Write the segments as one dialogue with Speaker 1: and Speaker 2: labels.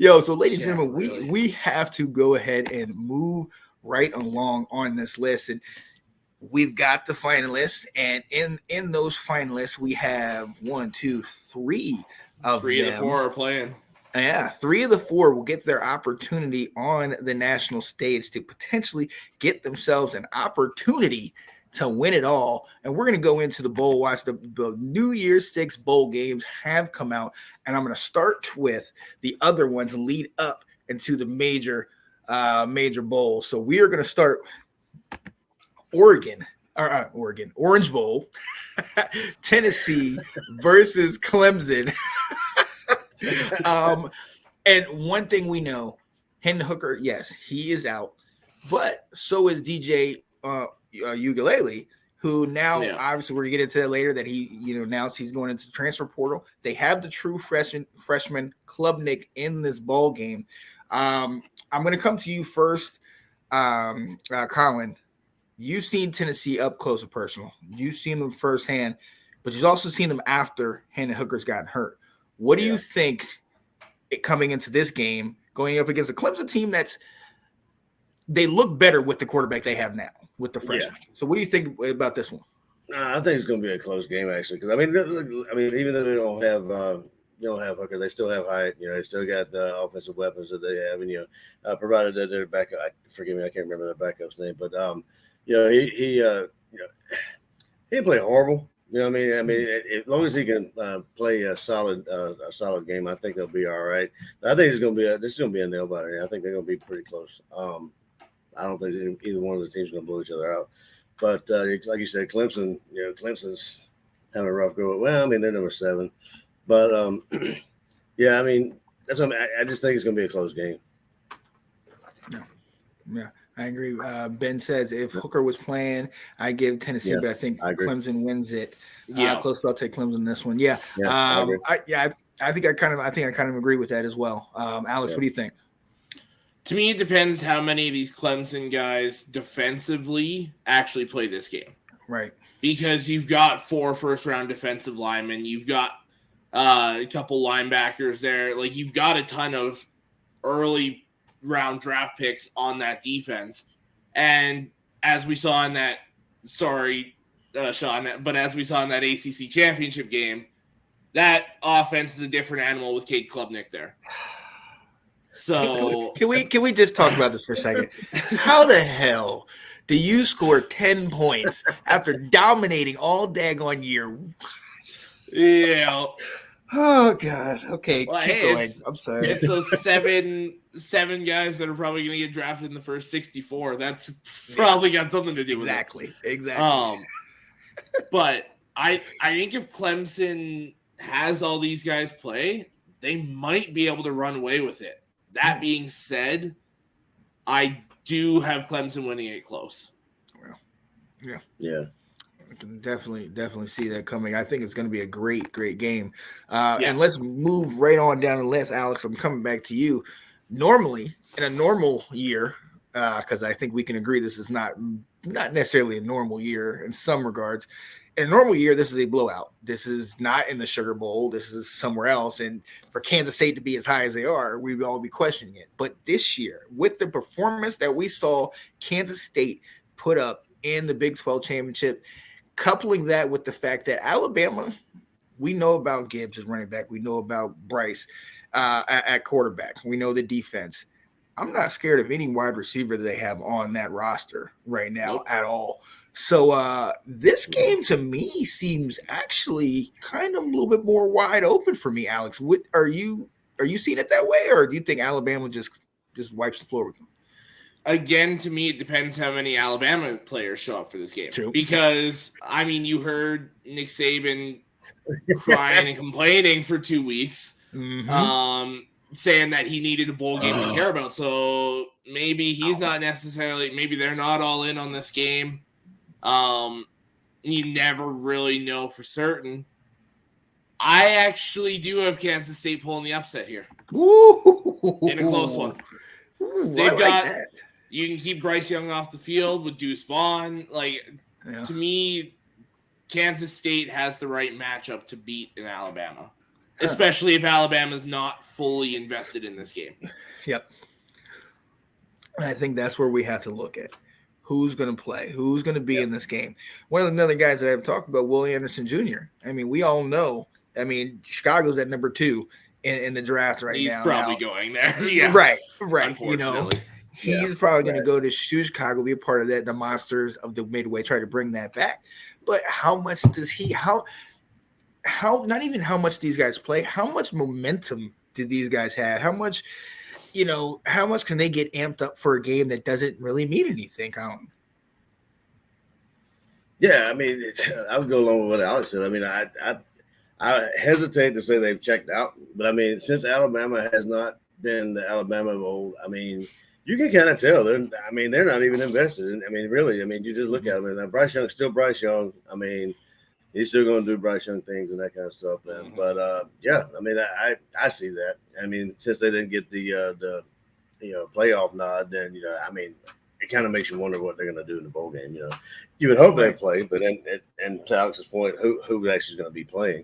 Speaker 1: So ladies and gentlemen, we have to go ahead and move right along on this list. And we've got the finalists, and in those finalists, we have 3 of
Speaker 2: the 4 are playing.
Speaker 1: Yeah, 3 of the 4 will get their opportunity on the national stage to potentially get themselves an opportunity to win it all. And we're going to go into the bowl watch. The New Year's 6 bowl games have come out, and I'm going to start with the other ones and lead up into the major bowl. So we are going to start Orange Bowl, Tennessee versus Clemson. And one thing we know, Hendon Hooker, yes, he is out, but so is DJ Ugalele, who now obviously we're gonna get into that later. That he, announced he's going into the transfer portal. They have the true freshman Klubnik in this ball game. I'm going to come to you first, Colin. You've seen Tennessee up close and personal. You've seen them firsthand, but you've also seen them after Hendon Hooker's gotten hurt. What do you think coming into this game, going up against a Clemson team they look better with the quarterback they have now with the freshman? So what do you think about this one?
Speaker 3: I think it's going to be a close game, actually, because I mean, even though they don't have Hooker, they still have Hyatt. They still got the offensive weapons that they have, and provided that their backup. Forgive me, I can't remember their backup's name, but he didn't play horrible. I mean, as long as he can play a solid game, I think they'll be all right. I think this is going to be a nail biter. I think they're going to be pretty close. I don't think either one of the teams is going to blow each other out. But like you said, Clemson's having a rough go. Well, I mean, they're number 7, but I mean, that's what I just think it's going to be a close game.
Speaker 1: Yeah. I agree. Ben says if Hooker was playing, I give Tennessee, but I think Clemson wins it. Close, but I'll take Clemson in this one. I think I kind of agree with that as well. Alex, what do you think?
Speaker 2: To me, it depends how many of these Clemson guys defensively actually play this game.
Speaker 1: Right.
Speaker 2: Because you've got 4 first-round defensive linemen. You've got a couple linebackers there. Like, you've got a ton of early round draft picks on that defense. And as we saw in that, Sean, but as we saw in that ACC championship game, that offense is a different animal with Cade Klubnik there. So
Speaker 1: can we just talk about this for a second? How the hell do you score 10 points after dominating all daggone year?
Speaker 2: Yeah.
Speaker 1: Oh God. Okay, keep going. I'm sorry.
Speaker 2: It's those seven guys that are probably going to get drafted in the first 64. That's probably got something to do with
Speaker 1: it. Exactly.
Speaker 2: But I think if Clemson has all these guys play, they might be able to run away with it. That being said, I do have Clemson winning it close.
Speaker 1: Well, yeah. I can definitely see that coming. I think it's going to be a great game. And let's move right on down the list. Alex, I'm coming back to you. Normally, in a normal year, because I think we can agree this is not necessarily a normal year in some regards. In a normal year, this is a blowout. This is not in the Sugar Bowl. This is somewhere else. And for Kansas State to be as high as they are, we'd all be questioning it. But this year, with the performance that we saw Kansas State put up in the Big 12 championship, coupling that with the fact that Alabama, we know about Gibbs as running back. We know about Bryce at quarterback. We know the defense. I'm not scared of any wide receiver that they have on that roster right now at all. So this game to me seems actually kind of a little bit more wide open for me, Alex. What are you seeing it that way, or do you think Alabama just wipes the floor with them?
Speaker 2: Again, to me, it depends how many Alabama players show up for this game.
Speaker 1: True.
Speaker 2: Because, I mean, you heard Nick Saban crying and complaining for 2 weeks, saying that he needed a bowl game to care about. So maybe he's not necessarily – maybe they're not all in on this game. You never really know for certain. I actually do have Kansas State pulling the upset here. In a close one. They've got – you can keep Bryce Young off the field with Deuce Vaughn. To me, Kansas State has the right matchup to beat in Alabama. especially if Alabama's not fully invested in this game.
Speaker 1: Yep. I think that's where we have to look at who's going to play, who's going to be in this game. One of the other guys that I've talked about, Willie Anderson Jr. I mean, we all know. I mean, Chicago's at number 2 in the draft right
Speaker 2: now.
Speaker 1: He's
Speaker 2: probably going there. Yeah.
Speaker 1: Right. You know, he's probably going to go to Chicago, be a part of that, the monsters of the Midway, try to bring that back. But how much does how not even how much these guys play, how much momentum did these guys have? How much can they get amped up for a game that doesn't really mean anything, Colin?
Speaker 3: Yeah, I mean, I would go along with what Alex said. I mean, I hesitate to say they've checked out, but I mean, since Alabama has not been the Alabama of old, I mean, you can kind of tell. They're not even invested. I mean, really, I mean, you just look at them. And Bryce Young's still Bryce Young. I mean, he's still going to do Bryce Young things and that kind of stuff. Man. But yeah, I mean, I see that. I mean, since they didn't get the playoff nod, then I mean, it kind of makes you wonder what they're going to do in the bowl game. You would hope they play, but and to Alex's point, who actually is going to be playing?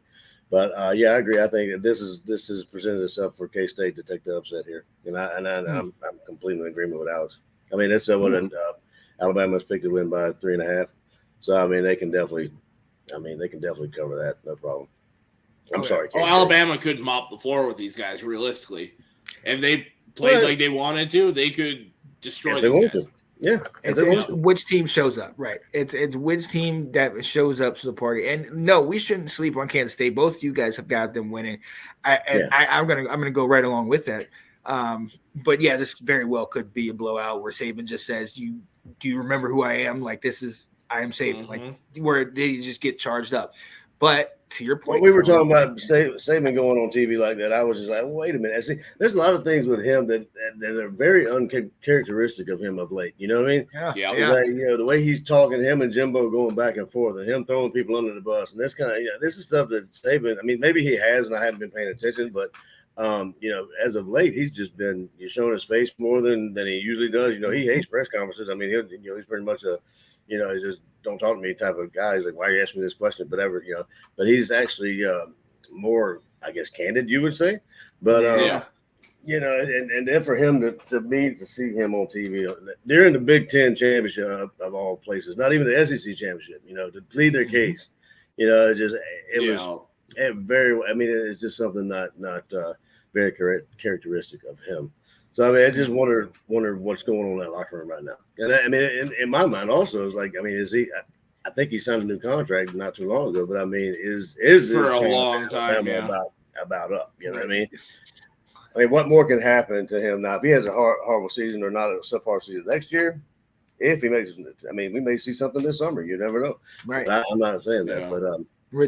Speaker 3: But yeah, I agree. I think that this is presented itself for K-State to take the upset here, and I'm completely in agreement with Alex. I mean, that's what Alabama's picked to win by 3.5. So I mean, they can definitely cover that, no problem. I'm sorry.
Speaker 2: K-State. Alabama could mop the floor with these guys realistically. If they played like they wanted to, they could destroy these guys.
Speaker 3: Yeah,
Speaker 1: it's which team shows up, right? It's which team that shows up to the party. And no, we shouldn't sleep on Kansas State. Both of you guys have got them winning. I'm gonna go right along with that. But yeah, this very well could be a blowout where Saban just says, "Do you remember who I am? Like I am Saban." Like where they just get charged up. But to your point,
Speaker 3: we were talking about Saban going on TV like that. I was just like, wait a minute. See, there's a lot of things with him that are very uncharacteristic of him of late. You know what I mean?
Speaker 1: Yeah.
Speaker 3: Like, the way he's talking, him and Jimbo going back and forth, and him throwing people under the bus, and that's kind of this is stuff that Saban. I mean, maybe he has, and I haven't been paying attention, but as of late, he's just been showing his face more than he usually does. He hates press conferences. I mean, he's pretty much he's just don't talk to me type of guy. He's like, why are you asking me this question? But he's actually more, I guess, candid, you would say. But and then for him to see him on TV during the Big Ten championship of all places, not even the SEC championship, to plead their case, was very. I mean, it's just something not very characteristic of him. So I mean, I just wonder what's going on in that locker room right now. And I mean, in my mind, also, is like, I mean, is he? I think he signed a new contract not too long ago. But I mean, is
Speaker 2: for a long time
Speaker 3: about up? You know what I mean? I mean, what more can happen to him now if he has a horrible season or not a subpar season next year? If he makes, I mean, we may see something this summer. You never know.
Speaker 1: Right.
Speaker 3: I'm not saying that, but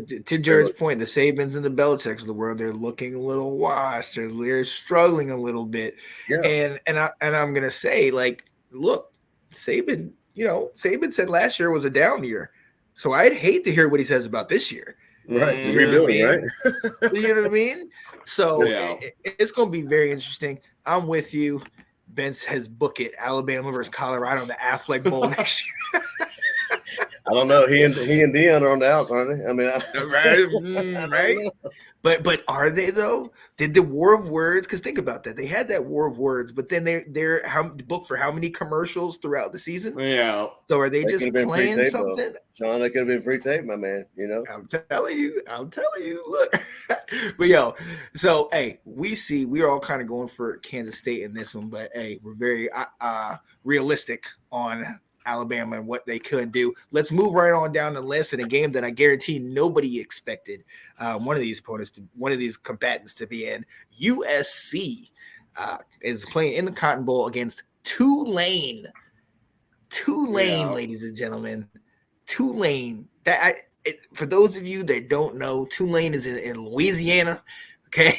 Speaker 1: to Jared's point, the Sabans and the Belichicks of the world, they're looking a little washed. They're struggling a little bit. Yeah. And I'm gonna say, like, look, Saban, Saban said last year was a down year. So I'd hate to hear what he says about this year.
Speaker 3: Right. Rebuilding, right?
Speaker 1: You know what I mean? So it's gonna be very interesting. I'm with you. Benz has booked it. Alabama versus Colorado in the Affleck Bowl next year.
Speaker 3: I don't know. He and Deion are on the outs, aren't they? I mean,
Speaker 1: right? But are they though? Did the war of words? Because think about that. They had that war of words, but then they're booked for how many commercials throughout the season?
Speaker 2: Yeah.
Speaker 1: So are they just playing something?
Speaker 3: Sean, that could have been free tape, my man.
Speaker 1: I'm telling you. Look, but so hey, we're all kind of going for Kansas State in this one, but hey, we're very realistic on Alabama and what they could do. Let's move right on down the list in a game that I guarantee nobody expected one of these combatants to be in. USC is playing in the Cotton Bowl against Tulane. Ladies and gentlemen. Tulane. For those of you that don't know, Tulane is in Louisiana. Okay.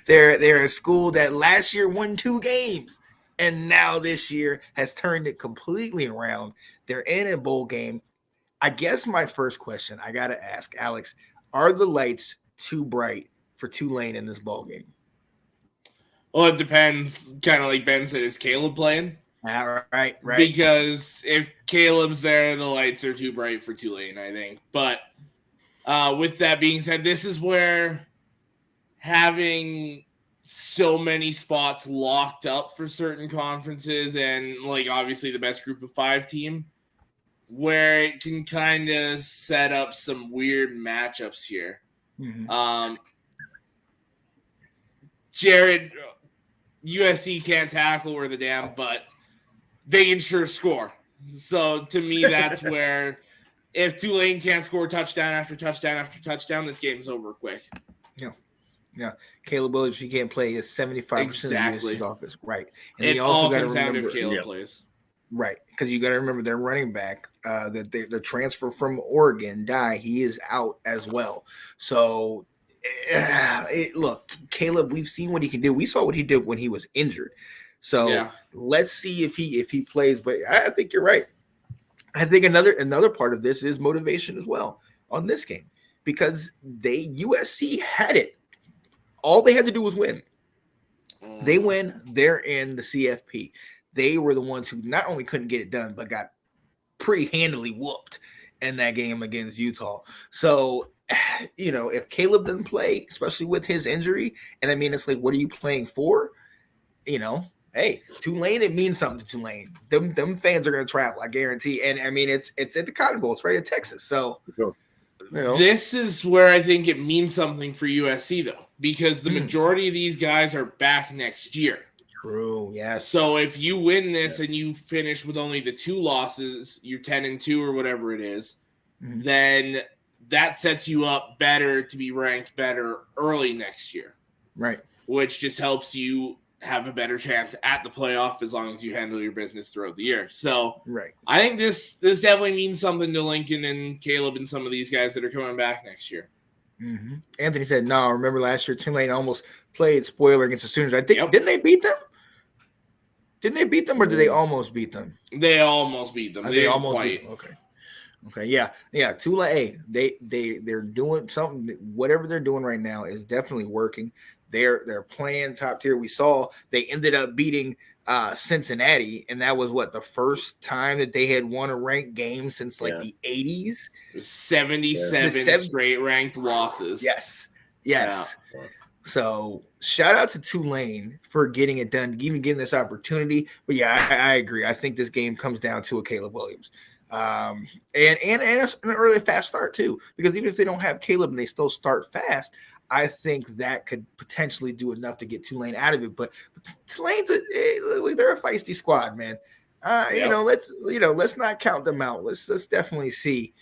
Speaker 1: They're a school that last year won 2 games. And now this year has turned it completely around. They're in a bowl game. I guess my first question I got to ask, Alex, are the lights too bright for Tulane in this bowl game?
Speaker 2: Well, it depends. Kind of like Ben said, is Caleb playing?
Speaker 1: Right.
Speaker 2: Because if Caleb's there, the lights are too bright for Tulane, I think. But with that being said, this is where having so many spots locked up for certain conferences and like obviously the best group of 5 team where it can kind of set up some weird matchups here. Jared, USC can't tackle worth a damn, but they can sure score. So to me, that's where if Tulane can't score touchdown after touchdown after touchdown, this game's over quick.
Speaker 1: Yeah. Caleb Williams, he can't play his 75%
Speaker 2: exactly.
Speaker 1: of USC's offense. Right. And
Speaker 2: it
Speaker 1: you also
Speaker 2: all
Speaker 1: got to
Speaker 2: comes down
Speaker 1: remember
Speaker 2: if Caleb plays.
Speaker 1: Right. Because you got to remember their running back, the transfer from Oregon, he is out as well. So look, Caleb, we've seen what he can do. We saw what he did when he was injured. So let's see if he plays. But I think you're right. I think another part of this is motivation as well on this game because USC had it. All they had to do was win. They win. They're in the CFP. They were the ones who not only couldn't get it done, but got pretty handily whooped in that game against Utah. So, if Caleb doesn't play, especially with his injury, and I mean, it's like, what are you playing for? Hey, Tulane, it means something to Tulane. Them fans are going to travel, I guarantee. And I mean, it's at the Cotton Bowl. It's right in Texas. So,
Speaker 2: this is where I think it means something for USC, though, because the majority of these guys are back next year.
Speaker 1: True, yes.
Speaker 2: So if you win this and you finish with only the 2 losses, you're 10-2 or whatever it is, then that sets you up better to be ranked better early next year.
Speaker 1: Right.
Speaker 2: Which just helps you have a better chance at the playoff as long as you handle your business throughout the year. So I think this definitely means something to Lincoln and Caleb and some of these guys that are coming back next year.
Speaker 1: Anthony said, no, remember last year Tulane almost played spoiler against the Sooners. I think, didn't they beat them? Didn't they beat them or did they almost beat them?
Speaker 2: They almost beat them. They almost beat them.
Speaker 1: Okay. Yeah. Tulane, they're doing something. Whatever they're doing right now is definitely working. They're playing top tier. We saw they ended up beating Cincinnati, and that was the first time that they had won a ranked game since the 80s.
Speaker 2: It was 77 straight ranked losses.
Speaker 1: Yes. Yeah. So shout out to Tulane for getting it done, even getting this opportunity. But yeah, I agree. I think this game comes down to a Caleb Williams. And an early fast start too, because even if they don't have Caleb and they still start fast, I think that could potentially do enough to get Tulane out of it. But Tulane's they're a feisty squad, man. Let's not count them out. Let's definitely see.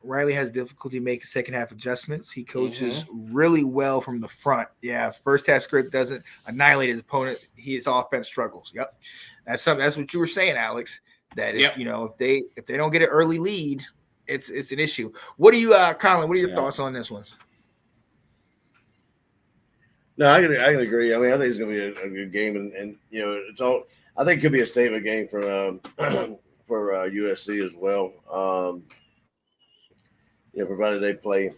Speaker 1: Riley has difficulty making second half adjustments. He coaches really well from the front. Yeah, his first half script doesn't annihilate his opponent. His offense struggles. Yep, that's what you were saying, Alex. That if they don't get an early lead, it's an issue. What do you, Colin? What are your thoughts on this one?
Speaker 3: No, I can agree. I mean, I think it's going to be a good game, and it's all. I think it could be a statement game for USC as well. Provided they play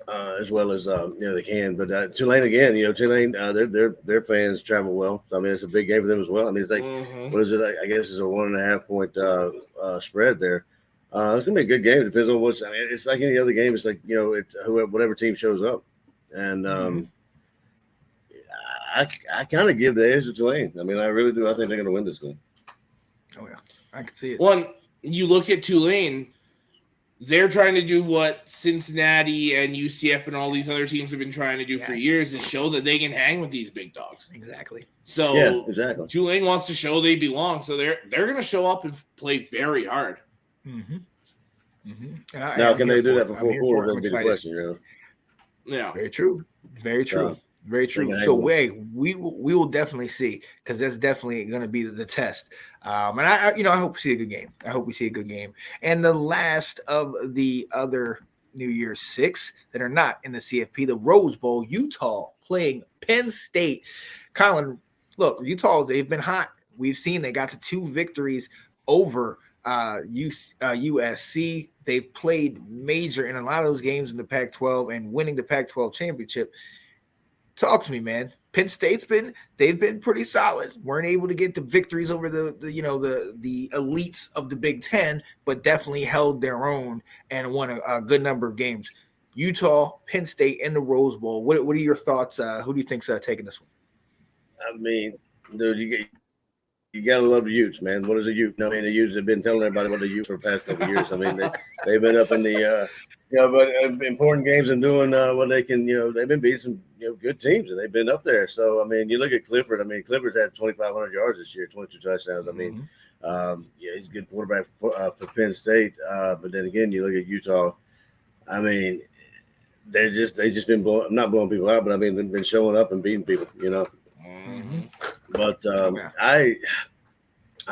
Speaker 3: as well as they can. But Tulane again, Tulane, their fans travel well. So I mean, it's a big game for them as well. I mean, it's like what is it? I guess it's a 1.5 point spread there. It's gonna be a good game. It depends on what's. I mean, it's like any other game. It's like whatever team shows up, and I kind of give the edge to Tulane. I mean, I really do. I think they're gonna win this game.
Speaker 1: Oh yeah, I can see it.
Speaker 2: Well, you look at Tulane. They're trying to do what Cincinnati and UCF and all these other teams have been trying to do for years, is show that they can hang with these big dogs.
Speaker 1: Exactly.
Speaker 2: So Tulane wants to show they belong, so they're going to show up and play very hard.
Speaker 3: Now, can they do that before four? That'll be the question.
Speaker 2: Yeah.
Speaker 1: Very true. Very true. Very true. So we will definitely see, because that's definitely going to be the test. And I hope we see a good game. I hope we see a good game. And the last of the other New Year's 6 that are not in the CFP, the Rose Bowl, Utah playing Penn State. Colin, look, Utah, they've been hot. We've seen they got to 2 victories over USC. They've played major in a lot of those games in the Pac-12 and winning the Pac-12 championship. Talk to me, man. Penn State's they've been pretty solid. Weren't able to get the victories over the elites of the Big Ten, but definitely held their own and won a good number of games. Utah, Penn State, and the Rose Bowl. What are your thoughts? Who do you think's taking this one?
Speaker 3: I mean, dude, you gotta love the Utes, man. What is a Ute? I mean, the Utes have been telling everybody what the Utes for the past couple of years. I mean, they've been up in the important games and doing what they can. They've been beating some good teams, and they've been up there. So I mean, you look at Clifford. I mean, Clifford's had 2,500 yards this year, 22 touchdowns. I mean, he's a good quarterback for Penn State. But then again, you look at Utah. I mean, they just been not blowing people out, but I mean, they've been showing up and beating people. But I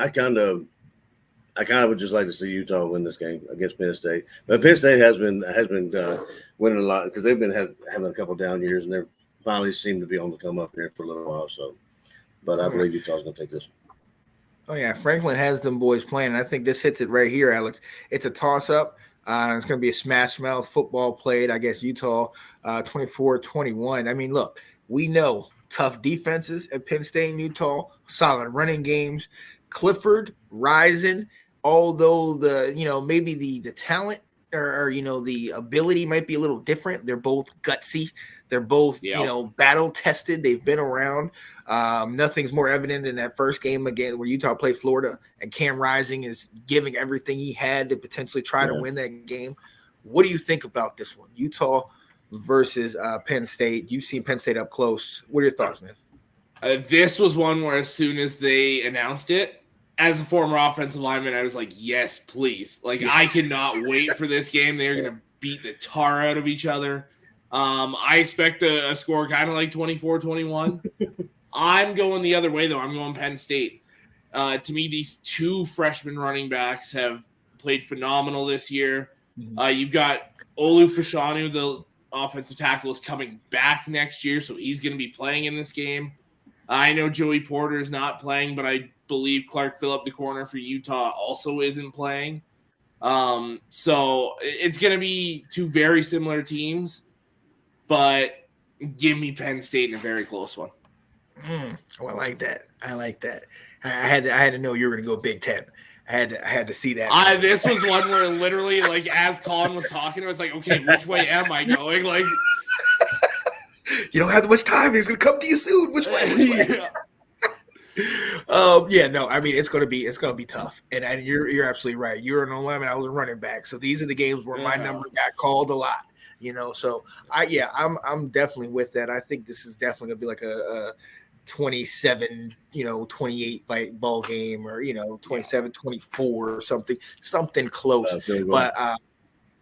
Speaker 3: kind of would just like to see Utah win this game against Penn State. But Penn State has been winning a lot because they've been having a couple down years, and they finally seem to be on the come up here for a little while. So, but I believe Utah's going to take this one.
Speaker 1: Oh yeah, Franklin has them boys playing. I think this hits it right here, Alex. It's a toss up. It's going to be a smash mouth football played. I guess Utah 24-21. I mean, look, we know tough defenses at Penn State and Utah, solid running games. Clifford rising, although maybe the talent or the ability might be a little different. They're both gutsy. They're both battle tested. They've been around. Nothing's more evident than that first game again where Utah played Florida, and Cam Rising is giving everything he had to potentially try to win that game. What do you think about this one, Utah versus Penn State? You've seen Penn State up close. What are your thoughts, man?
Speaker 2: This was one where as soon as they announced it, as a former offensive lineman, I was like, yes, please. Like, I cannot wait for this game. They're going to beat the tar out of each other. I expect a score kind of like 24-21. I'm going the other way, though. I'm going Penn State. To me, these two freshman running backs have played phenomenal this year. You've got Olu Fashanu, the offensive tackle, is coming back next year, so he's going to be playing in this game. I know Joey Porter is not playing, but I believe Clark Phillip, the corner for Utah, also isn't playing. So it's going to be two very similar teams, but give me Penn State in a very close one.
Speaker 1: Oh, I like that. I had to know you were going to go Big Ten. I had to see that.
Speaker 2: This was one where literally, like, as Colin was talking, I was like, okay, which way am I going? Like,
Speaker 1: you don't have much time. It's going to come to you soon. Which way? No, I mean, it's gonna be tough, and you're absolutely right. You're an 11, I was a running back, so these are the games where my number got called a lot, So I'm definitely with that. I think this is definitely gonna be like a 27, 28 ball game, or 27-24 or something close. But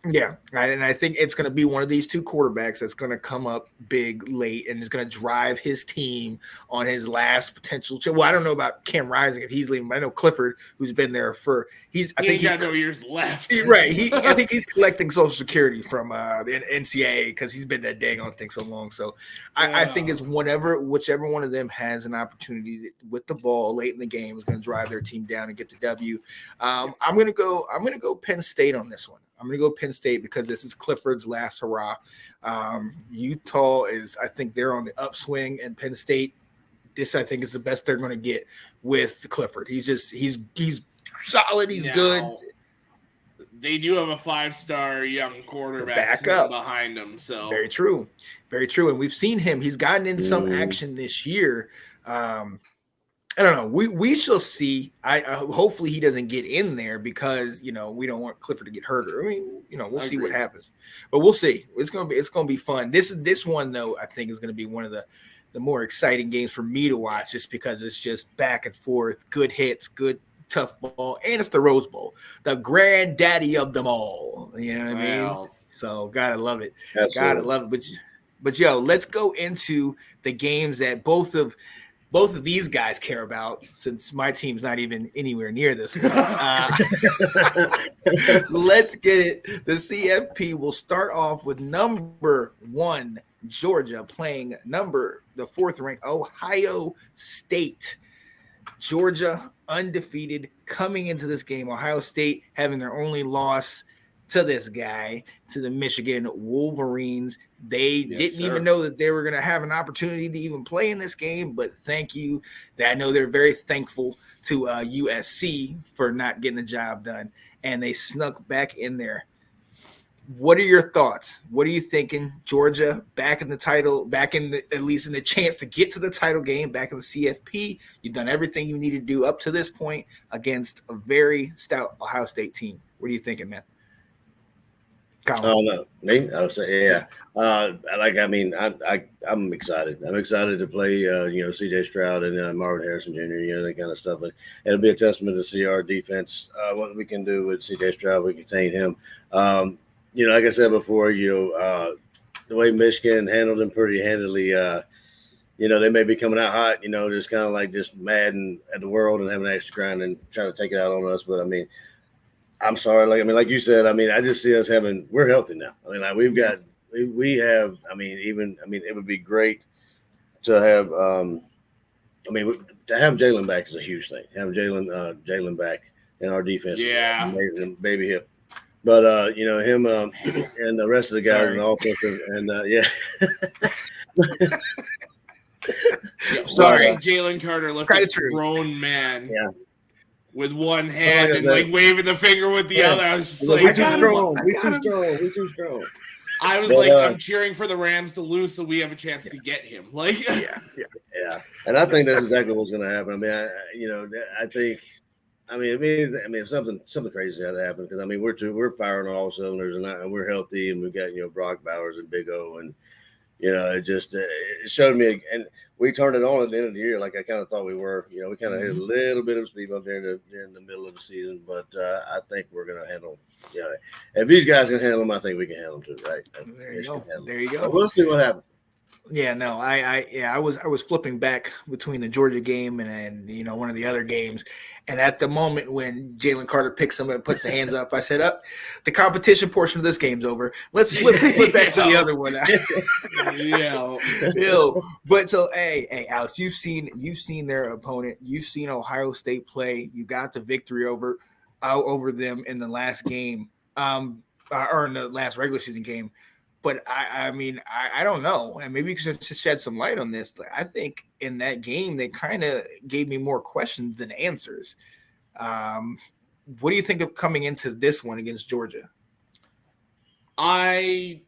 Speaker 1: and I think it's going to be one of these two quarterbacks that's going to come up big late and is going to drive his team on his last potential. Well, I don't know about Cam Rising if he's leaving, but I know Clifford, who's been there he's
Speaker 2: got no years left.
Speaker 1: Right. I think he's collecting Social Security from the NCAA because he's been that dang on thing so long. So I think it's whichever one of them has an opportunity with the ball late in the game is going to drive their team down and get the W. I'm going to go Penn State on this one. I'm going to go Penn State because this is Clifford's last hurrah. Utah I think they're on the upswing, and Penn State, this I think is the best they're going to get with Clifford. He's solid. He's good.
Speaker 2: They do have a 5-star young quarterback
Speaker 1: back up
Speaker 2: behind him. So
Speaker 1: very true. And we've seen him. He's gotten in some action this year. I don't know. We shall see. Hopefully he doesn't get in there because we don't want Clifford to get hurt. We'll see what happens, but we'll see. It's gonna be fun. This one though, I think is gonna be one of the more exciting games for me to watch, just because it's just back and forth, good hits, good tough ball, and it's the Rose Bowl, the granddaddy of them all. You know what I mean? So gotta love it. Absolutely. Gotta love it. But let's go into the games that both of these guys care about, since my team's not even anywhere near this one. Let's get it. The CFP will start off with number 1, Georgia, playing the 4th ranked Ohio State. Georgia undefeated coming into this game. Ohio State having their only loss to this guy, to the Michigan Wolverines. They didn't even know that they were going to have an opportunity to even play in this game, but thank you. I know they're very thankful to USC for not getting the job done, and they snuck back in there. What are your thoughts? What are you thinking? Georgia back in the title, at least in the chance to get to the title game, back in the CFP. You've done everything you need to do up to this point against a very stout Ohio State team. What are you thinking, man?
Speaker 3: Oh no, me? I would say, yeah. I'm excited. I'm excited to play, C.J. Stroud and Marvin Harrison Jr. That kind of stuff. And it'll be a testament to see our defense, what we can do with C.J. Stroud. We contain him. Like I said before, the way Michigan handled him pretty handily. They may be coming out hot. Just kind of like just mad at the world and having an extra grind and trying to take it out on us. But I'm sorry. Like you said, I just see us we're healthy now. It would be great to have, to have Jalen back is a huge thing. Having Jalen back in our defense.
Speaker 2: Yeah.
Speaker 3: Amazing, baby hip. But, him and the rest of the guys and offensive
Speaker 2: Sorry. Jalen Carter looked like a grown man.
Speaker 3: Yeah.
Speaker 2: With one hand and waving the finger with the other. I was just
Speaker 3: we too strong.
Speaker 2: I was I'm cheering for the Rams to lose so we have a chance to get him.
Speaker 3: Yeah. And I think that's exactly what's going to happen. I think if something crazy had to happen, because we're firing on all cylinders and we're healthy and we've got Brock Bowers and Big O and it showed me, and we turned it on at the end of the year like I kind of thought we were. We kind of hit a little bit of speed bump during the middle of the season, but I think we're going to handle. If these guys can handle them, I think we can handle them too, right?
Speaker 1: There you go.
Speaker 3: But we'll see what happens.
Speaker 1: Yeah, no, I was flipping back between the Georgia game and one of the other games, and at the moment when Jalen Carter picks him and puts the hands up, I said, the competition portion of this game's over. Let's flip back to the other one. But so hey, Alex, you've seen their opponent, you've seen Ohio State play. You got the victory over them in the last game, or in the last regular season game. But I don't know, and maybe you could just shed some light on this. I think in that game they kind of gave me more questions than answers. What do you think of coming into this one against Georgia?
Speaker 2: I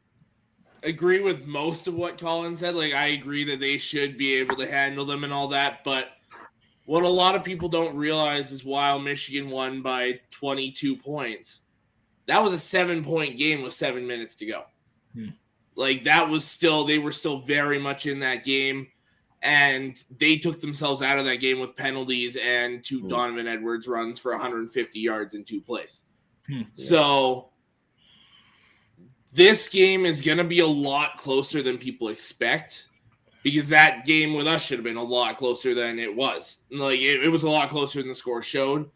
Speaker 2: agree with most of what Colin said. I agree that they should be able to handle them and all that. But what a lot of people don't realize is while Michigan won by 22 points, that was a 7-point game with 7 minutes to go. That was still, they were still very much in that game, and they took themselves out of that game with penalties and 2 Donovan Edwards runs for 150 yards in 2 plays. So this game is going to be a lot closer than people expect, because that game with us should have been a lot closer than it was. It was a lot closer than the score showed.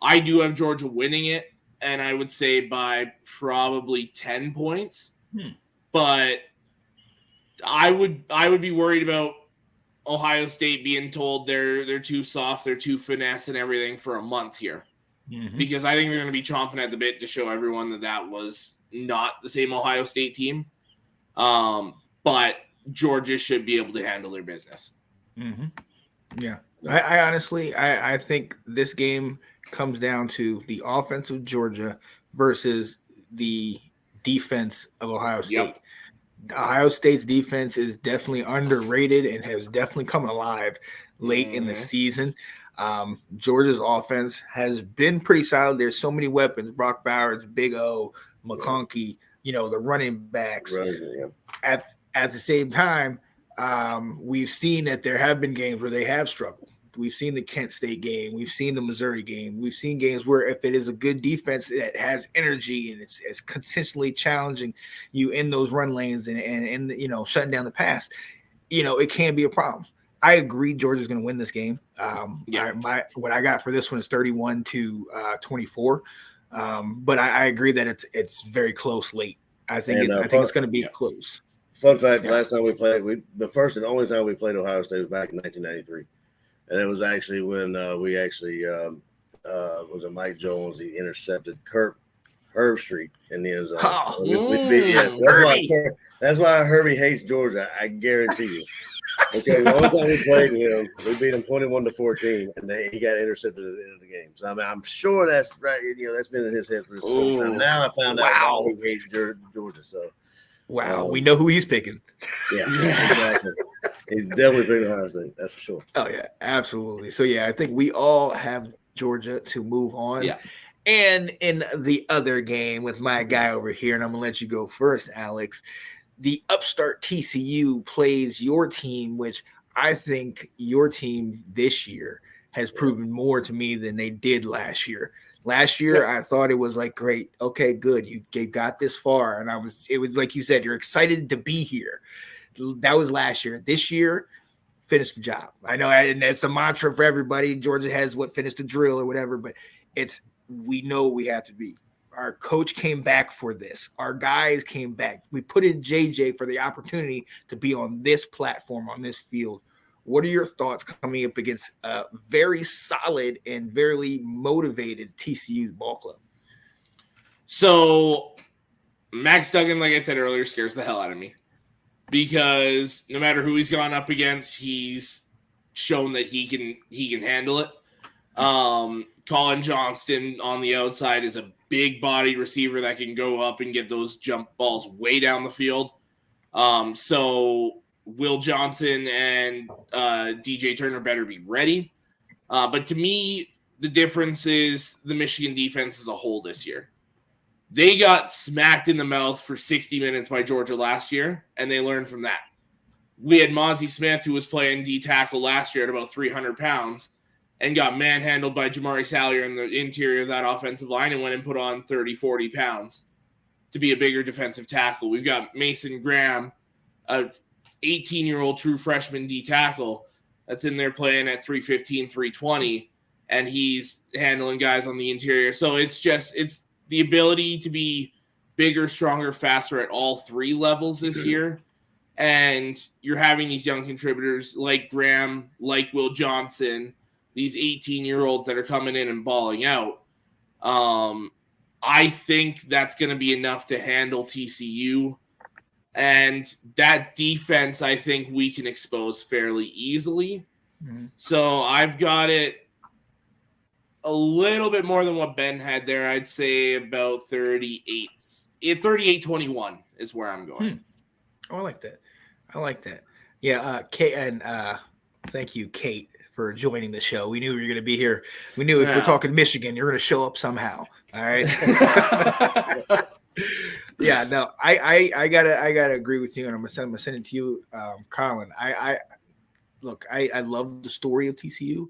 Speaker 2: I do have Georgia winning it, and I would say by probably 10 points. But I would be worried about Ohio State being told they're too soft, they're too finesse and everything for a month here. Because I think they're going to be chomping at the bit to show everyone that was not the same Ohio State team. But Georgia should be able to handle their business.
Speaker 1: Yeah. I honestly think this game comes down to the offense of Georgia versus the defense of Ohio State.
Speaker 2: Yep.
Speaker 1: Ohio State's defense is definitely underrated and has definitely come alive late in the season. Georgia's offense has been pretty solid. There's so many weapons: Brock Bowers, Big O, McConkey, the running backs. At the same time, we've seen that there have been games where they have struggled. We've seen the Kent State game. We've seen the Missouri game. We've seen games where if it is a good defense that has energy and it's consistently challenging you in those run lanes and shutting down the pass, it can be a problem. I agree Georgia's going to win this game. What I got for this one is 31-24. But I agree that it's very close late. I think it's going to be close.
Speaker 3: Fun fact, last time we played, the first and only time we played Ohio State was back in 1993. And it was actually when was it Mike Jones? He intercepted Herb Street in the end zone. That's why Herbie hates Georgia. I guarantee you. Okay, the only time we played him, we beat him 21-14, and he got intercepted at the end of the game. So I'm sure that's right. That's been in his head for this whole time. Now I found out why he hates Georgia. So
Speaker 1: we know who he's picking.
Speaker 3: Yeah, exactly. He's definitely picking Ohio State. That's for sure.
Speaker 1: Oh yeah, absolutely. So yeah, I think we all have Georgia to move on.
Speaker 2: Yeah.
Speaker 1: And in the other game with my guy over here, and I'm gonna let you go first, Alex. The upstart TCU plays your team, which I think your team this year has proven more to me than they did last year. Last year, I thought it was like, great, okay, good, you got this far, and it was like you said, you're excited to be here. That was last year. This year, finish the job. I know, and it's a mantra for everybody. Georgia has finished the drill or whatever, but we know we have to be. Our coach came back for this. Our guys came back. We put in JJ for the opportunity to be on this platform, on this field. What are your thoughts coming up against a very solid and very motivated TCU ball club?
Speaker 2: So Max Duggan, like I said earlier, scares the hell out of me because no matter who he's gone up against, he's shown that he can handle it. Colin Johnston on the outside is a big body receiver that can go up and get those jump balls way down the field. So Will Johnson and DJ Turner better be ready. But to me, the difference is the Michigan defense as a whole this year. They got smacked in the mouth for 60 minutes by Georgia last year, and they learned from that. We had Mozzie Smith, who was playing D tackle last year at about 300 pounds, and got manhandled by Jamari Salyer in the interior of that offensive line and went and put on 30, 40 pounds to be a bigger defensive tackle. We've got Mason Graham, a 18-year-old true freshman D tackle that's in there playing at 315, 320, and he's handling guys on the interior. So it's the ability to be bigger, stronger, faster at all three levels this year. And you're having these young contributors like Graham, like Will Johnson, these 18-year-olds that are coming in and balling out. I think that's going to be enough to handle TCU. And that defense, I think we can expose fairly easily. Mm-hmm. So I've got it a little bit more than what Ben had there. I'd say about 38-21 is where I'm going.
Speaker 1: Oh, I like that. Yeah, Kate, and thank you, Kate, for joining the show. We knew you were going to be here. We knew if we're talking Michigan, you're going to show up somehow. All right. Yeah, no, I gotta agree with you, and I'm gonna send it to you, Colin. I love the story of TCU.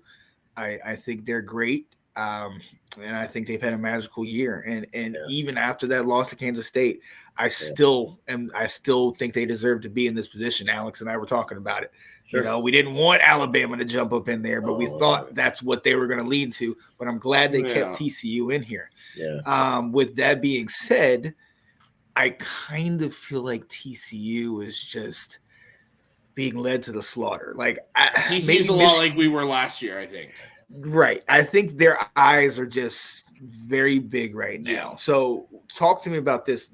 Speaker 1: I think they're great, and I think they've had a magical year. And even after that loss to Kansas State, I still think they deserve to be in this position. Alex and I were talking about it. Sure. We didn't want Alabama to jump up in there, but we thought that's what they were going to lead to. But I'm glad they kept TCU in here. Yeah. With that being said, I kind of feel like TCU is just being led to the slaughter. Like
Speaker 2: TCU's a lot like we were last year, I think.
Speaker 1: Right. I think their eyes are just very big right now. Yeah. So talk to me about this.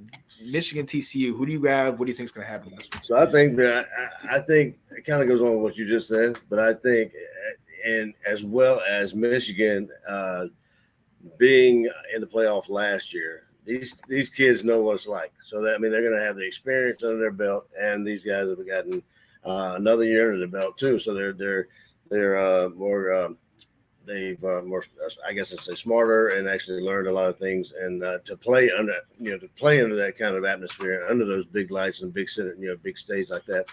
Speaker 1: Michigan TCU, who do you have? What do you think is going to happen in this one?
Speaker 3: So I think it kind of goes on with what you just said, but I think, and as well as Michigan being in the playoff last year, these kids know what it's like. So they're going to have the experience under their belt, and these guys have gotten another year under their belt too. So they're more. They've more, I guess I'd say, smarter and actually learned a lot of things. And to play under that kind of atmosphere, under those big lights and big stage like that.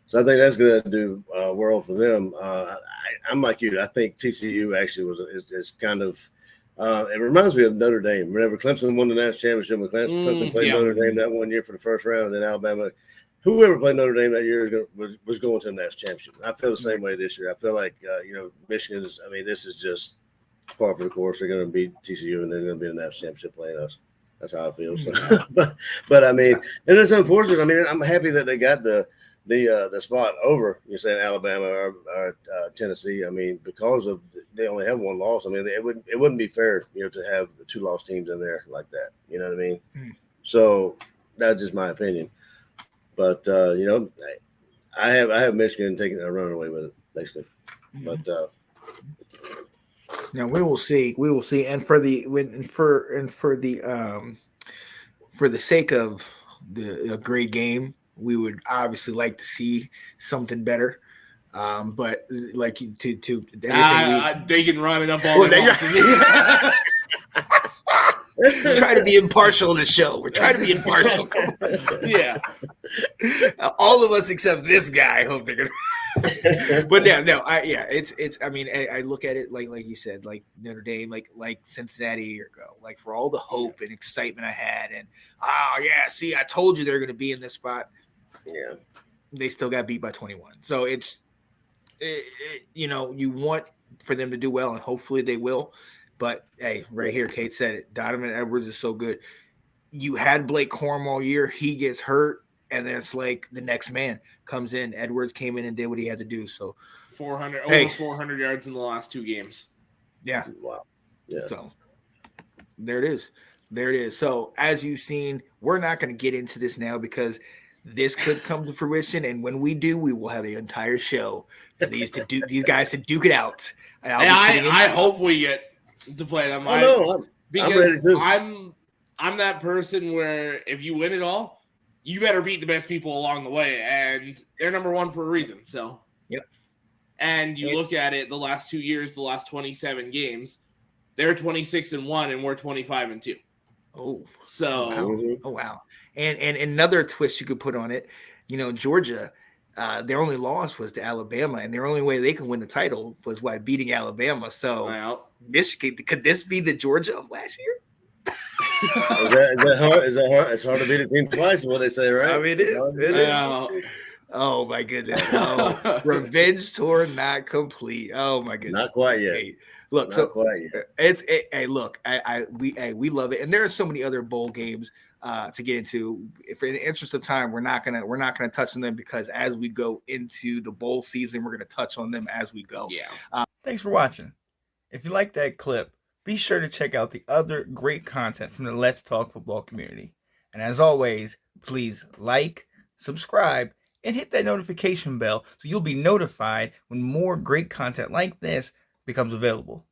Speaker 3: So I think that's going to do a world for them. I'm like you. I think TCU actually is kind of. It reminds me of Notre Dame. Remember, Clemson won the national championship when Clemson played Notre Dame that one year for the first round, and then Alabama. Whoever played Notre Dame that year was going to the national championship. I feel the same way this year. I feel like, Michigan is, this is just par for the course. They're going to beat TCU, and they're going to be in the national championship playing us. That's how I feel. So, but and it's unfortunate. I'm happy that they got the spot over, you're saying, Alabama or Tennessee. Because of they only have one loss. It wouldn't be fair, to have the two lost teams in there like that. You know what I mean? So that's just my opinion. But I have Michigan taking a run away with it, basically. But
Speaker 1: now we will see. We will see. And for the sake of a great game, we would obviously like to see something better. But like to
Speaker 2: they can run it up all they want.
Speaker 1: We're trying to be impartial in the show. We're trying to be impartial.
Speaker 2: Yeah.
Speaker 1: All of us except this guy. I hope they're gonna. But it's. I mean, I look at it like you said, like Notre Dame, like Cincinnati a year ago, like for all the hope and excitement I had, and see, I told you they're going to be in this spot.
Speaker 3: Yeah,
Speaker 1: they still got beat by 21. So you want for them to do well, and hopefully they will. But hey, right here, Kate said it. Donovan Edwards is so good. You had Blake Corum all year. He gets hurt, and then it's like the next man comes in. Edwards came in and did what he had to do. So
Speaker 2: 400 yards in the last 2 games.
Speaker 1: Yeah.
Speaker 3: Wow. Yeah.
Speaker 1: So there it is. There it is. So as you've seen, we're not going to get into this now because this could come to fruition, and when we do, we will have an entire show for these guys to duke it out. And
Speaker 2: I hope we get to play them.
Speaker 3: I'm ready too.
Speaker 2: I'm that person where if you win it all, you better beat the best people along the way, and they're number 1 for a reason. So,
Speaker 1: yep.
Speaker 2: And you look at it, the last 2 years, the last 27 games, they're 26-1, and we're 25-2.
Speaker 1: Oh,
Speaker 2: so
Speaker 1: wow. And another twist you could put on it, Georgia. Their only loss was to Alabama, and their only way they can win the title was by beating Alabama. So, could this be the Georgia of last year?
Speaker 3: Is that hard? Is that hard? It's hard to beat a team twice, is what they say, right?
Speaker 1: I mean, it is. Oh my goodness! Oh, revenge tour not complete. Oh my goodness!
Speaker 3: Not quite yet.
Speaker 1: Look, we love it, and there are so many other bowl games to get into. If in the interest of time, we're not gonna touch on them because as we go into the bowl season, we're gonna touch on them as we go.
Speaker 2: Yeah.
Speaker 4: Thanks for watching. If you like that clip, be sure to check out the other great content from the Let's Talk Football community. And as always, please like, subscribe, and hit that notification bell so you'll be notified when more great content like this becomes available.